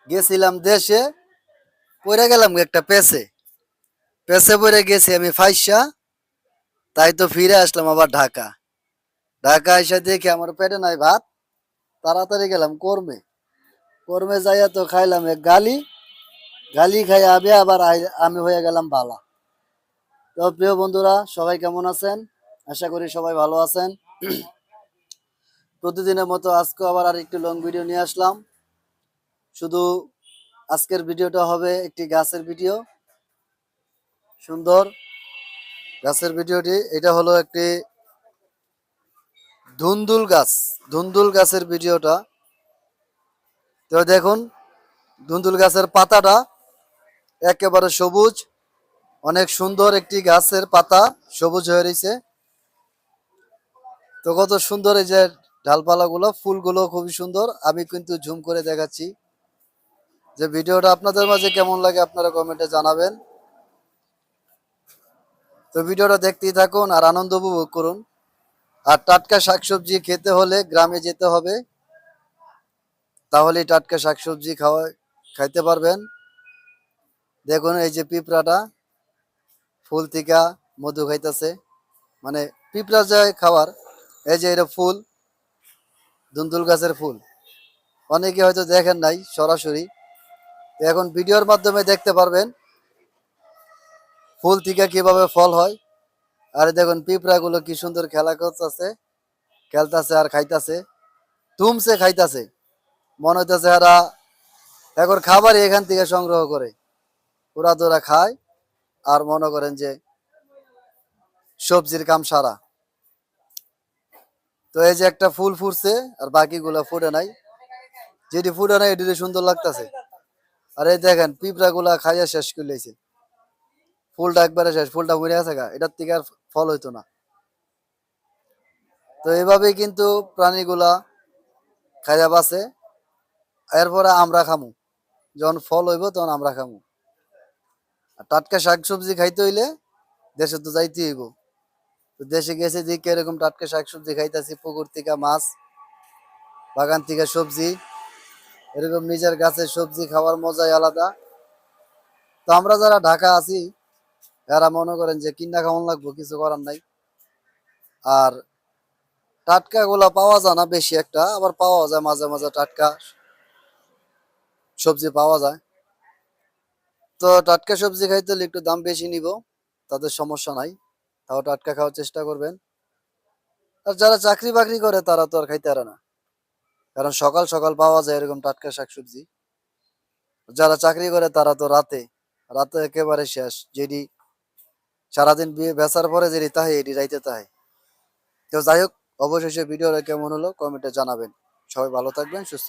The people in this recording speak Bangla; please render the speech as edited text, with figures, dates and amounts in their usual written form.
গেছিলাম দেশে, পড়ে গেলাম একটা পেছে, পেছে পড়ে গেছি আমি ফাইসা। তাই তো ফিরে আসলাম আবার ঢাকা। ঢাকা এসে দেখি আমার পেটে নাই ভাত। তাড়াতাড়ি গেলাম কর্মে। কর্মে যাইয়া তো খাইলাম এক গালি। গালি খাই আবার আমি হয়ে গেলাম বালা। তো প্রিয় বন্ধুরা, সবাই কেমন আছেন? আশা করি সবাই ভালো আছেন। প্রতিদিনের মতো আজকে আবার আর একটি লং ভিডিও নিয়ে আসলাম। শুধু আজকের ভিডিওটা হবে একটি গাছের ভিডিও। সুন্দর গাছের ভিডিওটি। এটা হলো একটি ধুন্দুল গাছ। ধুন্দুল গাছের ভিডিওটা। তো দেখুন, ধুন্দুল গাছের পাতাটা একেবারে সবুজ। অনেক সুন্দর একটি গাছের পাতা, সবুজ হয়ে রয়েছে। তো কত সুন্দর এই যে ডালপালাগুলো, ফুলগুলো খুবই সুন্দর। আমি কিন্তু জুম করে দেখাচ্ছি। যে ভিডিওটা আপনাদের মাঝে কেমন লাগে আপনারা কমেন্টে জানাবেন। তো ভিডিওটা দেখতেই থাকুন আর আনন্দ উপভোগ করুন। আর টাটকা শাকসবজি খেতে হলে গ্রামে যেতে হবে, তাহলেই টাটকা শাকসবজি খাইতে পারবেন। দেখুন এই যে পিঁপড়াটা ফুল থেকে মধু খাইতেছে, মানে পিঁপড়া যায় খাবার। এই যে এটা ফুল, ধুন্দুল গাছের ফুল। অনেকে হয়তো দেখেন নাই সরাসরি, তো এখন ভিডিওর মাধ্যমে দেখতে পারবেন ফুল থেকে কিভাবে ফল হয়। আর দেখুন পিঁপড়া গুলো কি সুন্দর খেলা করতেছে, খেলতেছে আর খাইতেছে, তুমসে খাইতেছে। মনে হইতেছে এরা এখন খাবারই এখান থেকে সংগ্রহ করে, ওরা তোরা খায় আর মনে করেন যে সবজির কাম সারা। তো এই যে একটা ফুল ফুটছে আর বাকিগুলা ফুটে নাই। যেটি ফুটে নাই এটি সুন্দর লাগতেছে। আর এই দেখেন পিঁপড়া গুলা খাইয়া শেষ করে লেছে, ফুলটা একবারে শেষ, ফুলটা মরে আছে গা, এটার থেকে আর ফল হইতো না। তো এইভাবেই কিন্তু প্রাণীগুলা খাইয়া বাঁচে। এরপরে আমরা খামু, যখন ফল হইব তখন আমরা খামু। আর টাটকা শাকসবজি খাইতে হইলে দেশে তো যাইতে হইব। তো দেশে গেছে যে কিরকম টাটকা শাকসবজি খাইতেছি, পুকুর থেকে মাছ, বাগান থেকে সবজি, এরকম নিজের গাছের সবজি খাওয়ার মজাই আলাদা। তো আমরা যারা ঢাকা আছি এরা মনে করেন যে কিনা খাওয়ান লাগবো, কিছু করার নাই। আর টাটকা গুলা পাওয়া যায় না বেশি একটা, আবার পাওয়া যায় মাঝে মাঝে টাটকা সবজি পাওয়া যায়। তো টাটকা সবজি খাইতে হলে একটু দাম বেশি নিব, তাদের সমস্যা নাই, তাও টাটকা খাওয়ার চেষ্টা করবেন। আর যারা চাকরি বাকরি করে তারা তো আর খাইতে পারে না, কারণ সকাল সকাল পাওয়া যায় এরকম টাটকা শাকসবজি। যারা চাকরি করে তারা তো রাতে, রাতে একেবারে শেষ, যেটি সারাদিন বিয়ে বেচার পরে যেটি তাহে এটি রাইতে তাহে। তো যাই হোক, অবশেষে ভিডিওটা কেমন হলো কমেন্টে জানাবেন। সবাই ভালো থাকবেন, সুস্থ